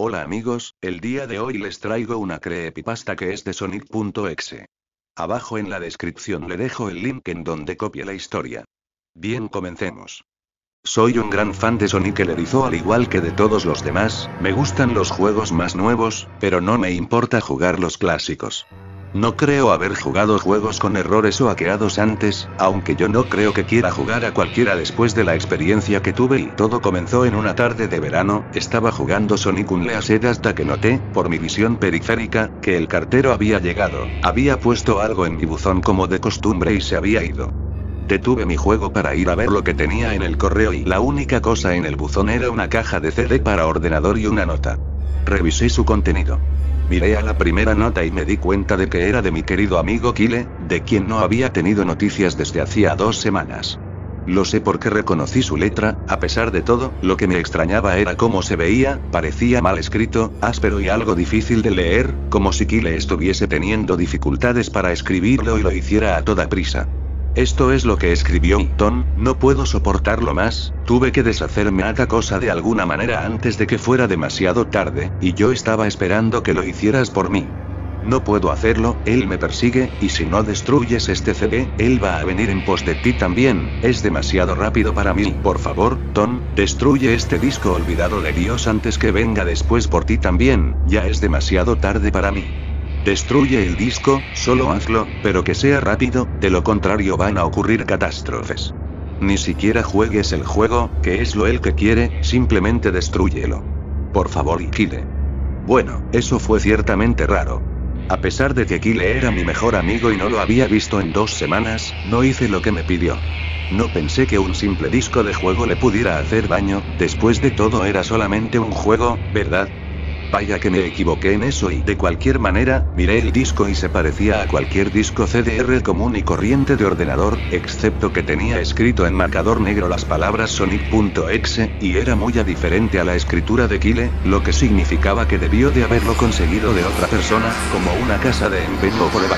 Hola amigos, el día de hoy les traigo una creepypasta que es de Sonic.exe. Abajo en la descripción le dejo el link en donde copie la historia. Bien, comencemos. Soy un gran fan de Sonic el Erizo, al igual que de todos los demás. Me gustan los juegos más nuevos, pero no me importa jugar los clásicos. No creo haber jugado juegos con errores o hackeados antes, aunque yo no creo que quiera jugar a cualquiera después de la experiencia que tuve, y todo comenzó en una tarde de verano. Estaba jugando Sonic Unleashed hasta que noté, por mi visión periférica, que el cartero había llegado. Había puesto algo en mi buzón como de costumbre y se había ido. Detuve mi juego para ir a ver lo que tenía en el correo y la única cosa en el buzón era una caja de CD para ordenador y una nota. Revisé su contenido. Miré a la primera nota y me di cuenta de que era de mi querido amigo Kyle, de quien no había tenido noticias desde hacía 2 semanas. Lo sé porque reconocí su letra. A pesar de todo, lo que me extrañaba era cómo se veía. Parecía mal escrito, áspero y algo difícil de leer, como si Kyle estuviese teniendo dificultades para escribirlo y lo hiciera a toda prisa. Esto es lo que escribió Tom: no puedo soportarlo más, tuve que deshacerme de esta cosa de alguna manera antes de que fuera demasiado tarde, y yo estaba esperando que lo hicieras por mí. No puedo hacerlo, él me persigue, y si no destruyes este CD, él va a venir en pos de ti también. Es demasiado rápido para mí. Por favor, Tom, destruye este disco olvidado de Dios antes que venga después por ti también. Ya es demasiado tarde para mí. Destruye el disco, solo hazlo, pero que sea rápido, de lo contrario van a ocurrir catástrofes. Ni siquiera juegues el juego, que es lo él que quiere, simplemente destrúyelo. Por favor, Kyle. Bueno, eso fue ciertamente raro. A pesar de que Kyle era mi mejor amigo y no lo había visto en 2 semanas, no hice lo que me pidió. No pensé que un simple disco de juego le pudiera hacer daño. Después de todo era solamente un juego, ¿verdad? Vaya que me equivoqué en eso, y de cualquier manera, miré el disco y se parecía a cualquier disco CDR común y corriente de ordenador, excepto que tenía escrito en marcador negro las palabras Sonic.exe, y era muy diferente a la escritura de Kyle, lo que significaba que debió de haberlo conseguido de otra persona, como una casa de empeño o prueba.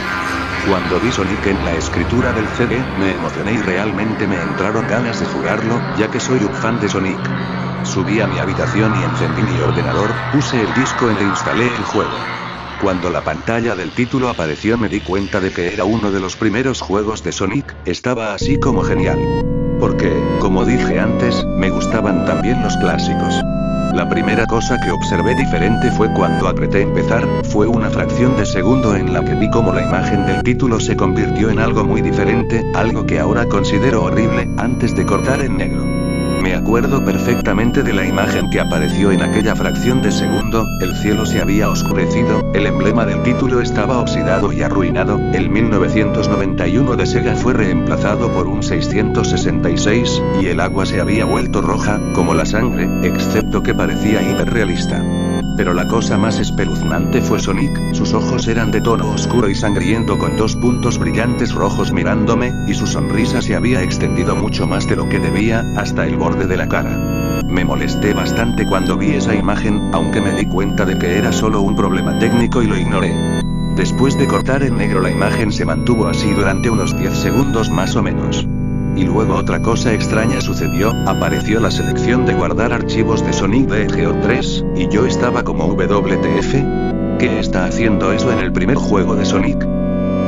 Cuando vi Sonic en la escritura del CD, me emocioné y realmente me entraron ganas de jugarlo, ya que soy un fan de Sonic. Subí a mi habitación y encendí mi ordenador, puse el disco e instalé el juego. Cuando la pantalla del título apareció me di cuenta de que era uno de los primeros juegos de Sonic. Estaba así como genial. Porque, como dije antes, me gustaban también los clásicos. La primera cosa que observé diferente fue cuando apreté empezar. Fue una fracción de segundo en la que vi cómo la imagen del título se convirtió en algo muy diferente, algo que ahora considero horrible, antes de cortar en negro. Me acuerdo perfectamente de la imagen que apareció en aquella fracción de segundo. El cielo se había oscurecido, el emblema del título estaba oxidado y arruinado, el 1991 de Sega fue reemplazado por un 666, y el agua se había vuelto roja, como la sangre, excepto que parecía hiperrealista. Pero la cosa más espeluznante fue Sonic. Sus ojos eran de tono oscuro y sangriento con 2 puntos brillantes rojos mirándome, y su sonrisa se había extendido mucho más de lo que debía, hasta el borde de la cara. Me molesté bastante cuando vi esa imagen, aunque me di cuenta de que era solo un problema técnico y lo ignoré. Después de cortar en negro la imagen se mantuvo así durante unos 10 segundos más o menos. Y luego otra cosa extraña sucedió, apareció la selección de guardar archivos de Sonic de Geo3, y yo estaba como WTF. ¿Qué está haciendo eso en el primer juego de Sonic?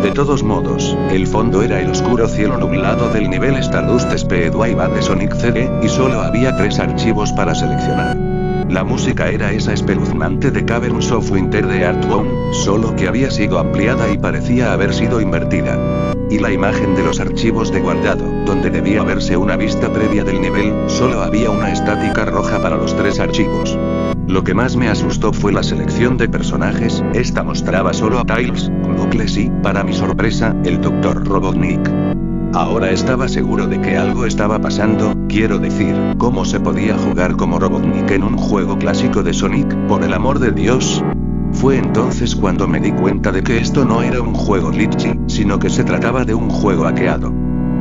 De todos modos, el fondo era el oscuro cielo nublado del nivel Stardust Speedway Bad de Sonic CD, y solo había 3 archivos para seleccionar. La música era esa espeluznante de Caverns of Winter de Artworm, solo que había sido ampliada y parecía haber sido invertida. Y la imagen de los archivos de guardado, donde debía verse una vista previa del nivel, solo había una estática roja para los 3 archivos. Lo que más me asustó fue la selección de personajes. Esta mostraba solo a Tails, Knuckles y, para mi sorpresa, el Dr. Robotnik. Ahora estaba seguro de que algo estaba pasando. Quiero decir, ¿cómo se podía jugar como Robotnik en un juego clásico de Sonic, por el amor de Dios? Fue entonces cuando me di cuenta de que esto no era un juego glitchy, sino que se trataba de un juego hackeado.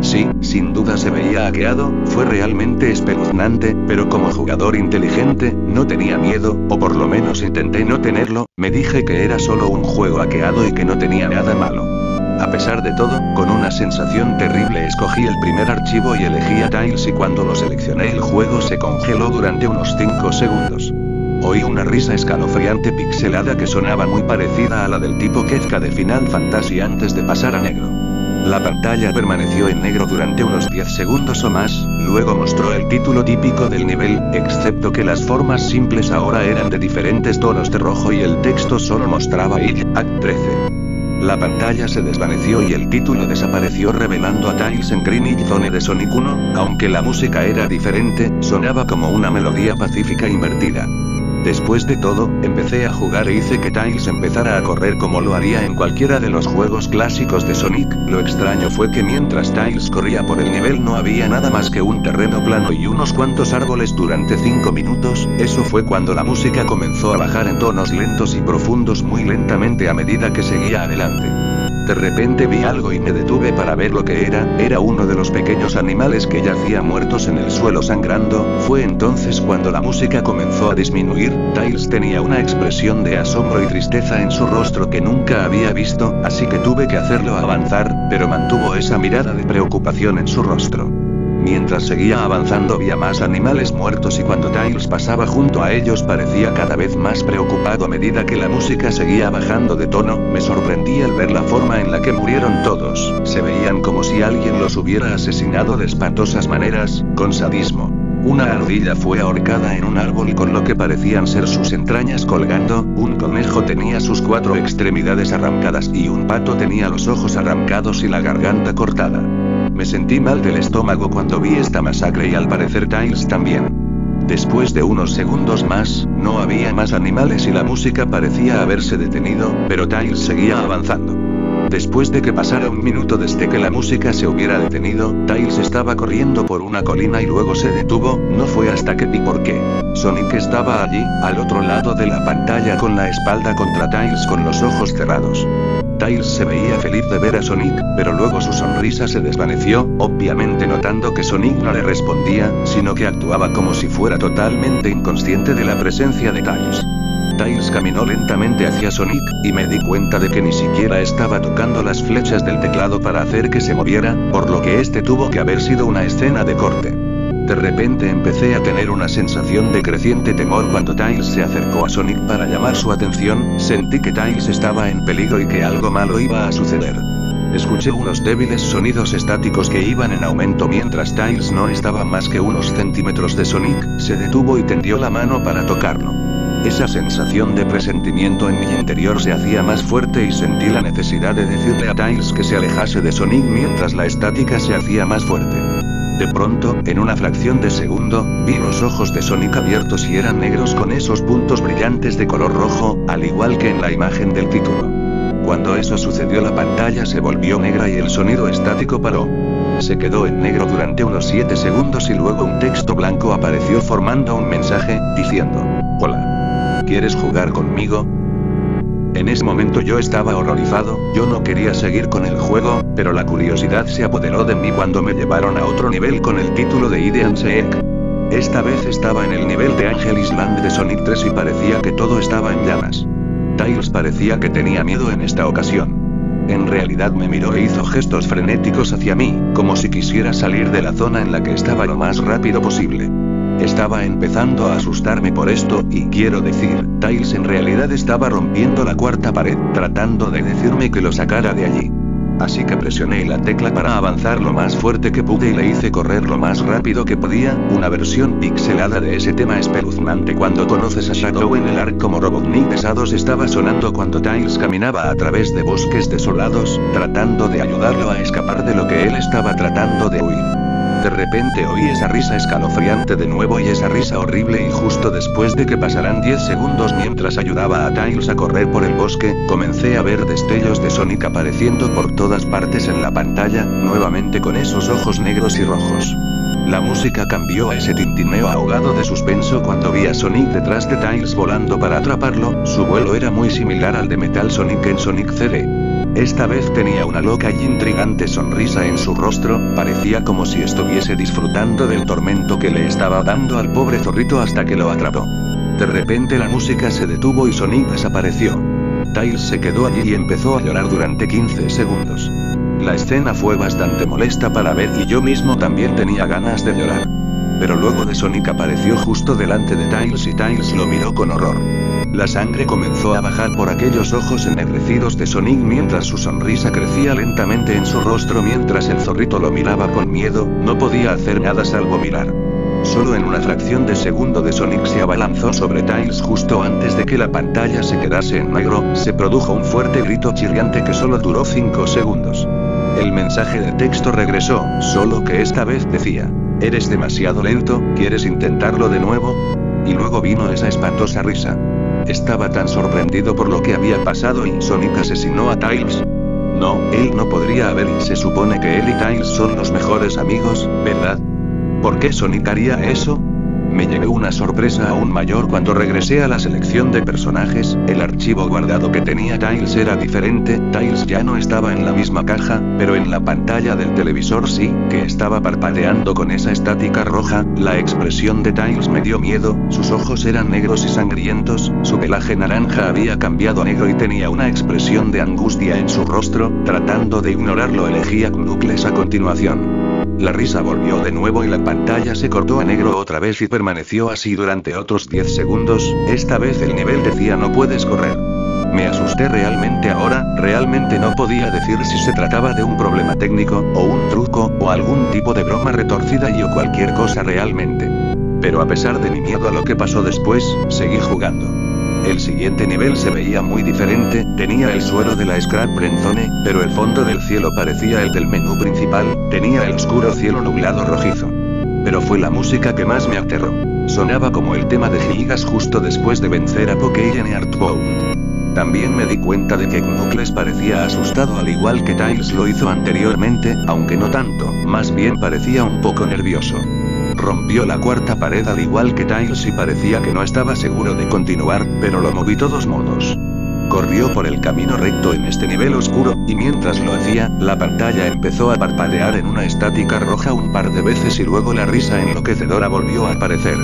Sí, sin duda se veía hackeado, fue realmente espeluznante, pero como jugador inteligente, no tenía miedo, o por lo menos intenté no tenerlo. Me dije que era solo un juego hackeado y que no tenía nada malo. A pesar de todo, con una sensación terrible escogí el primer archivo y elegí a Tails, y cuando lo seleccioné el juego se congeló durante unos 5 segundos. Oí una risa escalofriante pixelada que sonaba muy parecida a la del tipo Kefka de Final Fantasy antes de pasar a negro. La pantalla permaneció en negro durante unos 10 segundos o más, luego mostró el título típico del nivel, excepto que las formas simples ahora eran de diferentes tonos de rojo y el texto solo mostraba Age Act 13. La pantalla se desvaneció y el título desapareció revelando a Tails en Green Zone de Sonic 1, aunque la música era diferente, sonaba como una melodía pacífica invertida. Después de todo, empecé a jugar e hice que Tails empezara a correr como lo haría en cualquiera de los juegos clásicos de Sonic. Lo extraño fue que mientras Tails corría por el nivel no había nada más que un terreno plano y unos cuantos árboles durante 5 minutos, eso fue cuando la música comenzó a bajar en tonos lentos y profundos muy lentamente a medida que seguía adelante. De repente vi algo y me detuve para ver lo que era uno de los pequeños animales que yacían muertos en el suelo sangrando. Fue entonces cuando la música comenzó a disminuir. Tails tenía una expresión de asombro y tristeza en su rostro que nunca había visto, así que tuve que hacerlo avanzar, pero mantuvo esa mirada de preocupación en su rostro. Mientras seguía avanzando vi a más animales muertos y cuando Tails pasaba junto a ellos parecía cada vez más preocupado a medida que la música seguía bajando de tono. Me sorprendí al ver la forma en la que murieron todos, se veían como si alguien los hubiera asesinado de espantosas maneras, con sadismo. Una ardilla fue ahorcada en un árbol con lo que parecían ser sus entrañas colgando, un conejo tenía sus 4 extremidades arrancadas y un pato tenía los ojos arrancados y la garganta cortada. Me sentí mal del estómago cuando vi esta masacre y al parecer Tails también. Después de unos segundos más, no había más animales y la música parecía haberse detenido, pero Tails seguía avanzando. Después de que pasara un minuto desde que la música se hubiera detenido, Tails estaba corriendo por una colina y luego se detuvo, no fue hasta que vi por qué. Sonic estaba allí, al otro lado de la pantalla con la espalda contra Tails con los ojos cerrados. Tails se veía feliz de ver a Sonic, pero luego su sonrisa se desvaneció, obviamente notando que Sonic no le respondía, sino que actuaba como si fuera totalmente inconsciente de la presencia de Tails. Tails caminó lentamente hacia Sonic, y me di cuenta de que ni siquiera estaba tocando las flechas del teclado para hacer que se moviera, por lo que este tuvo que haber sido una escena de corte. De repente empecé a tener una sensación de creciente temor cuando Tails se acercó a Sonic para llamar su atención, sentí que Tails estaba en peligro y que algo malo iba a suceder. Escuché unos débiles sonidos estáticos que iban en aumento mientras Tails no estaba más que unos centímetros de Sonic, se detuvo y tendió la mano para tocarlo. Esa sensación de presentimiento en mi interior se hacía más fuerte y sentí la necesidad de decirle a Tails que se alejase de Sonic mientras la estática se hacía más fuerte. De pronto, en una fracción de segundo, vi los ojos de Sonic abiertos y eran negros con esos puntos brillantes de color rojo, al igual que en la imagen del título. Cuando eso sucedió la pantalla se volvió negra y el sonido estático paró. Se quedó en negro durante unos 7 segundos y luego un texto blanco apareció formando un mensaje, diciendo: "Hola. ¿Quieres jugar conmigo?". En ese momento yo estaba horrorizado, yo no quería seguir con el juego, pero la curiosidad se apoderó de mí cuando me llevaron a otro nivel con el título de Hide and Seek. Esta vez estaba en el nivel de Angel Island de Sonic 3 y parecía que todo estaba en llamas. Tails parecía que tenía miedo en esta ocasión. En realidad me miró e hizo gestos frenéticos hacia mí, como si quisiera salir de la zona en la que estaba lo más rápido posible. Estaba empezando a asustarme por esto, y quiero decir, Tails en realidad estaba rompiendo la cuarta pared, tratando de decirme que lo sacara de allí. Así que presioné la tecla para avanzar lo más fuerte que pude y le hice correr lo más rápido que podía, una versión pixelada de ese tema espeluznante cuando conoces a Shadow en el Ark como Robotnik pesados estaba sonando cuando Tails caminaba a través de bosques desolados, tratando de ayudarlo a escapar de lo que él estaba tratando de huir. De repente oí esa risa escalofriante de nuevo y esa risa horrible y justo después de que pasaran 10 segundos mientras ayudaba a Tails a correr por el bosque, comencé a ver destellos de Sonic apareciendo por todas partes en la pantalla, nuevamente con esos ojos negros y rojos. La música cambió a ese tintineo ahogado de suspenso cuando vi a Sonic detrás de Tails volando para atraparlo, su vuelo era muy similar al de Metal Sonic en Sonic CD. Esta vez tenía una loca y intrigante sonrisa en su rostro, parecía como si estuviese disfrutando del tormento que le estaba dando al pobre zorrito hasta que lo atrapó. De repente la música se detuvo y Sonic desapareció. Tails se quedó allí y empezó a llorar durante 15 segundos. La escena fue bastante molesta para ver y yo mismo también tenía ganas de llorar. Pero luego de Sonic apareció justo delante de Tails y Tails lo miró con horror. La sangre comenzó a bajar por aquellos ojos ennegrecidos de Sonic mientras su sonrisa crecía lentamente en su rostro mientras el zorrito lo miraba con miedo, no podía hacer nada salvo mirar. Solo en una fracción de segundo de Sonic se abalanzó sobre Tails justo antes de que la pantalla se quedase en negro, se produjo un fuerte grito chirriante que solo duró 5 segundos. El mensaje de texto regresó, solo que esta vez decía: «Eres demasiado lento, ¿quieres intentarlo de nuevo?». Y luego vino esa espantosa risa. Estaba tan sorprendido por lo que había pasado y Sonic asesinó a Tails. No, él no podría haber y se supone que él y Tails son los mejores amigos, ¿verdad? ¿Por qué Sonic haría eso? Me llevé una sorpresa aún mayor cuando regresé a la selección de personajes, el archivo guardado que tenía Tails era diferente, Tails ya no estaba en la misma caja, pero en la pantalla del televisor sí, que estaba parpadeando con esa estática roja, la expresión de Tails me dio miedo, sus ojos eran negros y sangrientos, su pelaje naranja había cambiado a negro y tenía una expresión de angustia en su rostro, tratando de ignorarlo elegí a Knuckles a continuación. La risa volvió de nuevo y la pantalla se cortó a negro otra vez y permaneció así durante otros 10 segundos, esta vez el nivel decía no puedes correr. Me asusté realmente ahora, realmente no podía decir si se trataba de un problema técnico, o un truco, o algún tipo de broma retorcida y o cualquier cosa realmente. Pero a pesar de mi miedo a lo que pasó después, seguí jugando. El siguiente nivel se veía muy diferente, tenía el suelo de la Scrap Zone, pero el fondo del cielo parecía el del menú principal, tenía el oscuro cielo nublado rojizo. Pero fue la música que más me aterró. Sonaba como el tema de Gigas justo después de vencer a Pokémon y Earthbound. También me di cuenta de que Knuckles parecía asustado al igual que Tails lo hizo anteriormente, aunque no tanto, más bien parecía un poco nervioso. Rompió la cuarta pared al igual que Tails y parecía que no estaba seguro de continuar, pero lo moví todos modos. Corrió por el camino recto en este nivel oscuro, y mientras lo hacía, la pantalla empezó a parpadear en una estática roja un par de veces y luego la risa enloquecedora volvió a aparecer.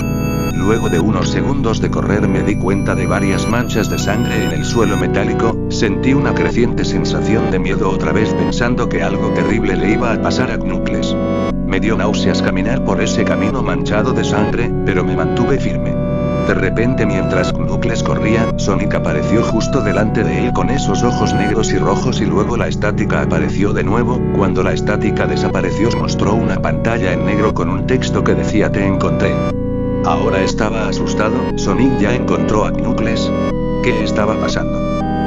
Luego de unos segundos de correr me di cuenta de varias manchas de sangre en el suelo metálico, sentí una creciente sensación de miedo otra vez pensando que algo terrible le iba a pasar a Knuckles. Me dio náuseas caminar por ese camino manchado de sangre, pero me mantuve firme. De repente mientras Knuckles corría, Sonic apareció justo delante de él con esos ojos negros y rojos y luego la estática apareció de nuevo, cuando la estática desapareció mostró una pantalla en negro con un texto que decía te encontré. Ahora estaba asustado, Sonic ya encontró a Knuckles. ¿Qué estaba pasando?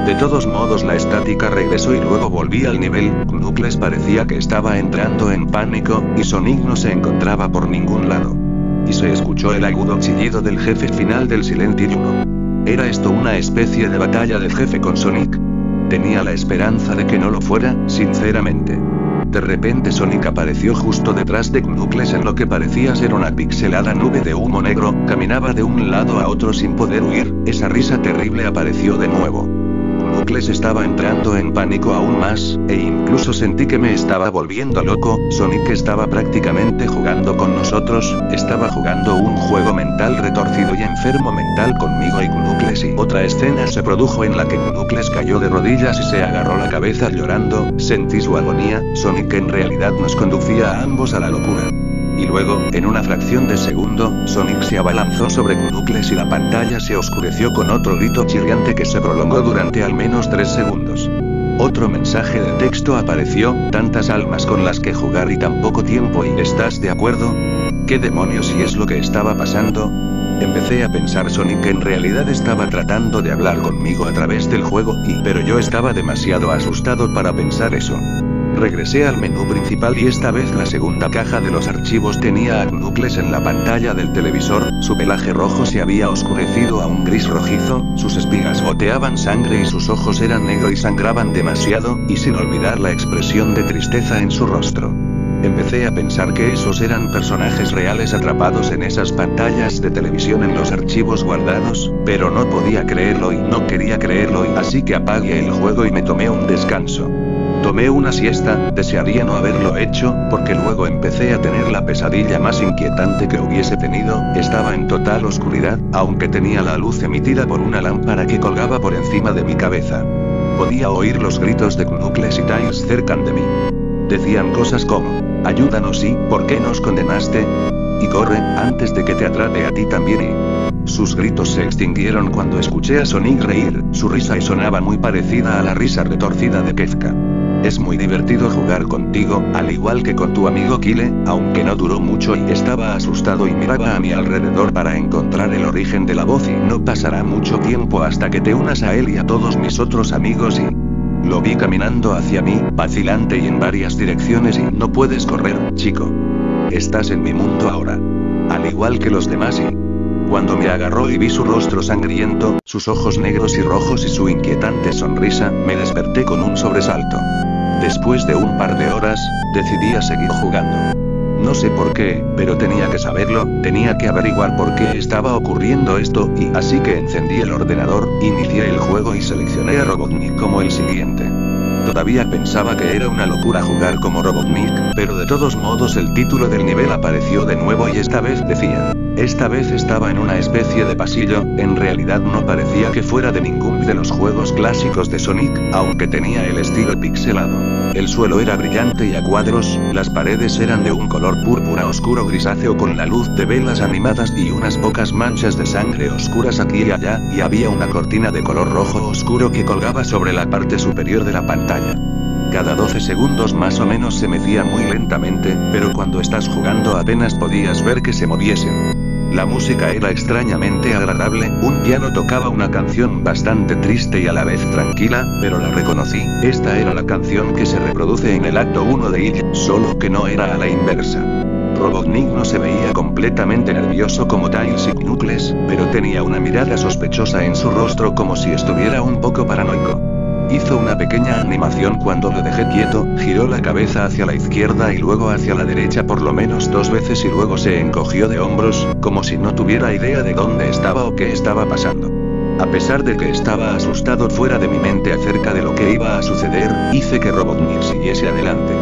De todos modos la estática regresó y luego volví al nivel, Knuckles parecía que estaba entrando en pánico, y Sonic no se encontraba por ningún lado. Y se escuchó el agudo chillido del jefe final del Silent Hill 1. ¿Era esto una especie de batalla de jefe con Sonic? Tenía la esperanza de que no lo fuera, sinceramente. De repente Sonic apareció justo detrás de Knuckles en lo que parecía ser una pixelada nube de humo negro, caminaba de un lado a otro sin poder huir, esa risa terrible apareció de nuevo. Knuckles estaba entrando en pánico aún más, e incluso sentí que me estaba volviendo loco, Sonic estaba prácticamente jugando con nosotros, estaba jugando un juego mental retorcido y enfermo mental conmigo y Knuckles y otra escena se produjo en la que Knuckles cayó de rodillas y se agarró la cabeza llorando, sentí su agonía, Sonic en realidad nos conducía a ambos a la locura. Y luego, en una fracción de segundo, Sonic se abalanzó sobre Knuckles y la pantalla se oscureció con otro grito chirriante que se prolongó durante al menos 3 segundos. Otro mensaje de texto apareció, tantas almas con las que jugar y tan poco tiempo y ¿estás de acuerdo? ¿Qué demonios y es lo que estaba pasando? Empecé a pensar Sonic en realidad estaba tratando de hablar conmigo a través del juego pero yo estaba demasiado asustado para pensar eso. Regresé al menú principal y esta vez la segunda caja de los archivos tenía a Knuckles en la pantalla del televisor, su pelaje rojo se había oscurecido a un gris rojizo, sus espigas goteaban sangre y sus ojos eran negros y sangraban demasiado, y sin olvidar la expresión de tristeza en su rostro. Empecé a pensar que esos eran personajes reales atrapados en esas pantallas de televisión en los archivos guardados, pero no podía creerlo y no quería creerlo y así que apagué el juego y me tomé un descanso. Tomé una siesta, desearía no haberlo hecho, porque luego empecé a tener la pesadilla más inquietante que hubiese tenido, estaba en total oscuridad, aunque tenía la luz emitida por una lámpara que colgaba por encima de mi cabeza. Podía oír los gritos de Knuckles y Tails cerca de mí. Decían cosas como, ayúdanos y, ¿por qué nos condenaste? y corre, antes de que te atrape a ti también Sus gritos se extinguieron cuando escuché a Sonic reír, su risa y sonaba muy parecida a la risa retorcida de Kefka. Es muy divertido jugar contigo, al igual que con tu amigo Kyle, aunque no duró mucho y estaba asustado y miraba a mi alrededor para encontrar el origen de la voz y no pasará mucho tiempo hasta que te unas a él y a todos mis otros amigos y... Lo vi caminando hacia mí, vacilante y en varias direcciones y no puedes correr, chico. Estás en mi mundo ahora. Al igual que los demás y... Cuando me agarró y vi su rostro sangriento, sus ojos negros y rojos y su inquietante sonrisa, me desperté con un sobresalto. Después de un par de horas, decidí a seguir jugando. No sé por qué, pero tenía que saberlo, tenía que averiguar por qué estaba ocurriendo esto y así que encendí el ordenador, inicié el juego y seleccioné a Robotnik como el siguiente. Todavía pensaba que era una locura jugar como Robotnik, pero de todos modos el título del nivel apareció de nuevo y esta vez decía. Esta vez estaba en una especie de pasillo, en realidad no parecía que fuera de ningún de los juegos clásicos de Sonic, aunque tenía el estilo pixelado. El suelo era brillante y a cuadros, las paredes eran de un color púrpura oscuro grisáceo con la luz de velas animadas y unas pocas manchas de sangre oscuras aquí y allá, y había una cortina de color rojo oscuro que colgaba sobre la parte superior de la pantalla. Cada 12 segundos más o menos se mecía muy lentamente, pero cuando estás jugando apenas podías ver que se moviesen. La música era extrañamente agradable, un piano tocaba una canción bastante triste y a la vez tranquila, pero la reconocí, esta era la canción que se reproduce en el acto 1 de It, solo que no era a la inversa. Robotnik no se veía completamente nervioso como Tails y Knuckles, pero tenía una mirada sospechosa en su rostro como si estuviera un poco paranoico. Hizo una pequeña animación cuando lo dejé quieto, giró la cabeza hacia la izquierda y luego hacia la derecha por lo menos 2 veces y luego se encogió de hombros, como si no tuviera idea de dónde estaba o qué estaba pasando. A pesar de que estaba asustado fuera de mi mente acerca de lo que iba a suceder, hice que Robotnik siguiese adelante.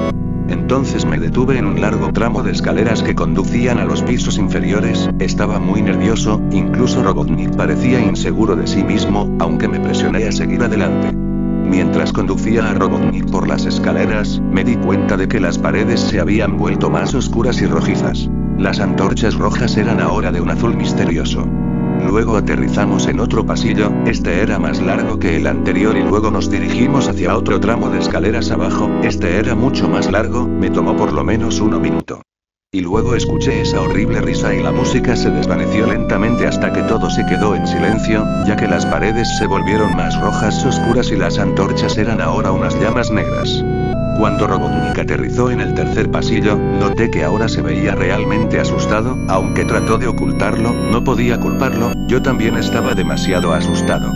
Entonces me detuve en un largo tramo de escaleras que conducían a los pisos inferiores, estaba muy nervioso, incluso Robotnik parecía inseguro de sí mismo, aunque me presioné a seguir adelante. Mientras conducía a Robotnik por las escaleras, me di cuenta de que las paredes se habían vuelto más oscuras y rojizas. Las antorchas rojas eran ahora de un azul misterioso. Luego aterrizamos en otro pasillo, este era más largo que el anterior y luego nos dirigimos hacia otro tramo de escaleras abajo, este era mucho más largo, me tomó por lo menos 1 minuto. Y luego escuché esa horrible risa y la música se desvaneció lentamente hasta que todo se quedó en silencio, ya que las paredes se volvieron más rojas oscuras y las antorchas eran ahora unas llamas negras. Cuando Robotnik aterrizó en el tercer pasillo, noté que ahora se veía realmente asustado, aunque trató de ocultarlo, no podía culparlo, yo también estaba demasiado asustado.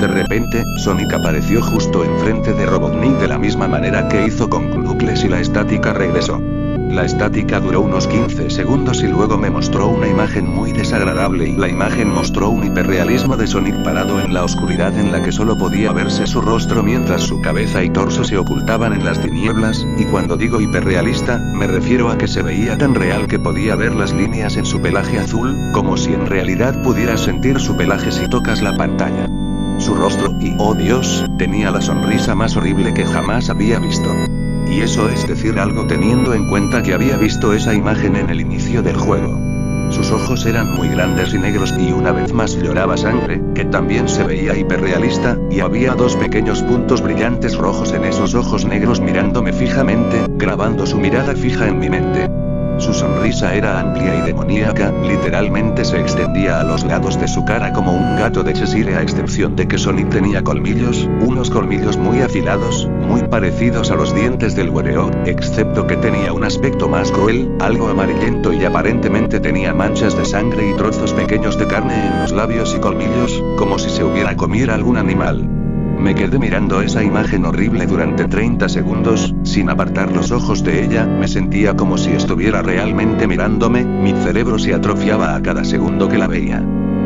De repente, Sonic apareció justo enfrente de Robotnik de la misma manera que hizo con Knuckles y la estática regresó. La estática duró unos 15 segundos y luego me mostró una imagen muy desagradable y la imagen mostró un hiperrealismo de Sonic parado en la oscuridad en la que solo podía verse su rostro mientras su cabeza y torso se ocultaban en las tinieblas, y cuando digo hiperrealista, me refiero a que se veía tan real que podía ver las líneas en su pelaje azul, como si en realidad pudieras sentir su pelaje si tocas la pantalla. Su rostro, y oh Dios, tenía la sonrisa más horrible que jamás había visto. Y eso es decir algo teniendo en cuenta que había visto esa imagen en el inicio del juego. Sus ojos eran muy grandes y negros y una vez más lloraba sangre, que también se veía hiperrealista, y había 2 pequeños puntos brillantes rojos en esos ojos negros mirándome fijamente, grabando su mirada fija en mi mente. Su sonrisa era amplia y demoníaca, literalmente se extendía a los lados de su cara como un gato de Cheshire a excepción de que Sonic tenía colmillos, unos colmillos muy afilados, muy parecidos a los dientes del Werewolf, excepto que tenía un aspecto más cruel, algo amarillento y aparentemente tenía manchas de sangre y trozos pequeños de carne en los labios y colmillos, como si se hubiera comido algún animal. Me quedé mirando esa imagen horrible durante 30 segundos, sin apartar los ojos de ella, me sentía como si estuviera realmente mirándome, mi cerebro se atrofiaba a cada segundo que la veía.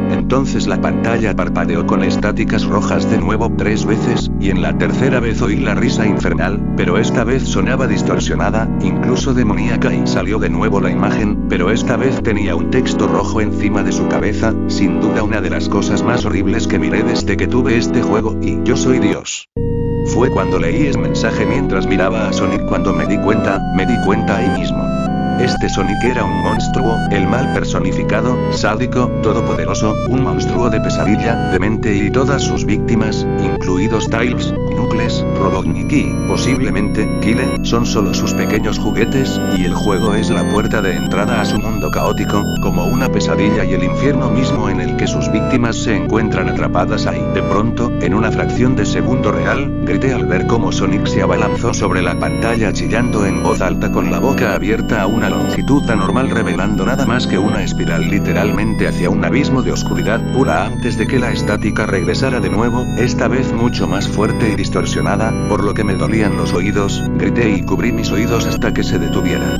Entonces la pantalla parpadeó con estáticas rojas de nuevo 3 veces, y en la tercera vez oí la risa infernal, pero esta vez sonaba distorsionada, incluso demoníaca y salió de nuevo la imagen, pero esta vez tenía un texto rojo encima de su cabeza, sin duda una de las cosas más horribles que miré desde que tuve este juego, y yo soy Dios. Fue cuando leí ese mensaje mientras miraba a Sonic cuando me di cuenta ahí mismo. Este Sonic era un monstruo, el mal personificado, sádico, todopoderoso, un monstruo de pesadilla, demente y todas sus víctimas, incluidos Tails, Knuckles, Robotnik y, posiblemente, Kyle, son solo sus pequeños juguetes, y el juego es la puerta de entrada a su mundo caótico, como una pesadilla y el infierno mismo en el que sus víctimas se encuentran atrapadas ahí. De pronto, en una fracción de segundo real, grité al ver cómo Sonic se abalanzó sobre la pantalla chillando en voz alta con la boca abierta a una longitud anormal revelando nada más que una espiral literalmente hacia un abismo de oscuridad pura antes de que la estática regresara de nuevo, esta vez mucho más fuerte y distorsionada, por lo que me dolían los oídos, grité y cubrí mis oídos hasta que se detuviera.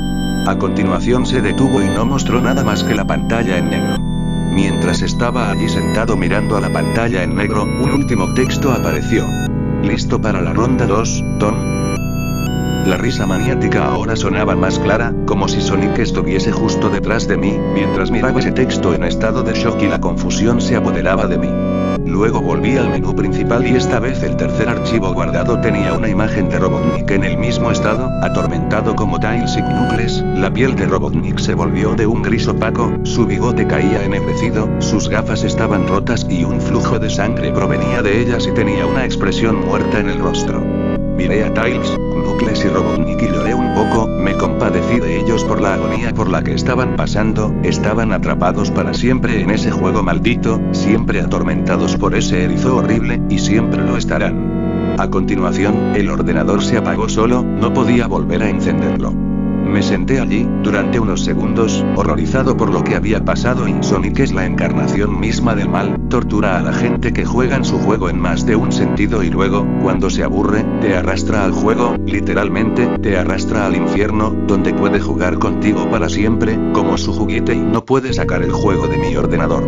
A continuación se detuvo y no mostró nada más que la pantalla en negro. Mientras estaba allí sentado mirando a la pantalla en negro, un último texto apareció. ¿Listo para la ronda 2, Tom? La risa maniática ahora sonaba más clara, como si Sonic estuviese justo detrás de mí, mientras miraba ese texto en estado de shock y la confusión se apoderaba de mí. Luego volví al menú principal y esta vez el tercer archivo guardado tenía una imagen de Robotnik en el mismo estado, atormentado como Tails y Knuckles. La piel de Robotnik se volvió de un gris opaco, su bigote caía ennegrecido, sus gafas estaban rotas y un flujo de sangre provenía de ellas y tenía una expresión muerta en el rostro. Miré a Tails, Knuckles y Robotnik y lloré un poco, me compadecí de ellos por la agonía por la que estaban pasando, estaban atrapados para siempre en ese juego maldito, siempre atormentados por ese erizo horrible, y siempre lo estarán. A continuación, el ordenador se apagó solo, no podía volver a encenderlo. Me senté allí, durante unos segundos, horrorizado por lo que había pasado y Sonic es la encarnación misma del mal, tortura a la gente que juegan su juego en más de un sentido y luego, cuando se aburre, te arrastra al juego, literalmente, te arrastra al infierno, donde puede jugar contigo para siempre, como su juguete y no puede sacar el juego de mi ordenador.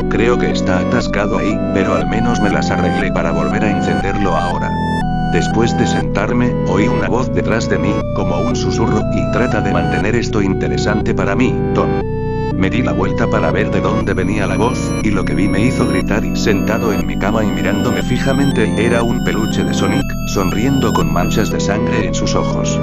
Creo que está atascado ahí, pero al menos me las arreglé para volver a encenderlo ahora. Después de sentarme, oí una voz detrás de mí, como un susurro, y trata de mantener esto interesante para mí, Tom. Me di la vuelta para ver de dónde venía la voz, y lo que vi me hizo gritar y sentado en mi cama y mirándome fijamente era un peluche de Sonic, sonriendo con manchas de sangre en sus ojos.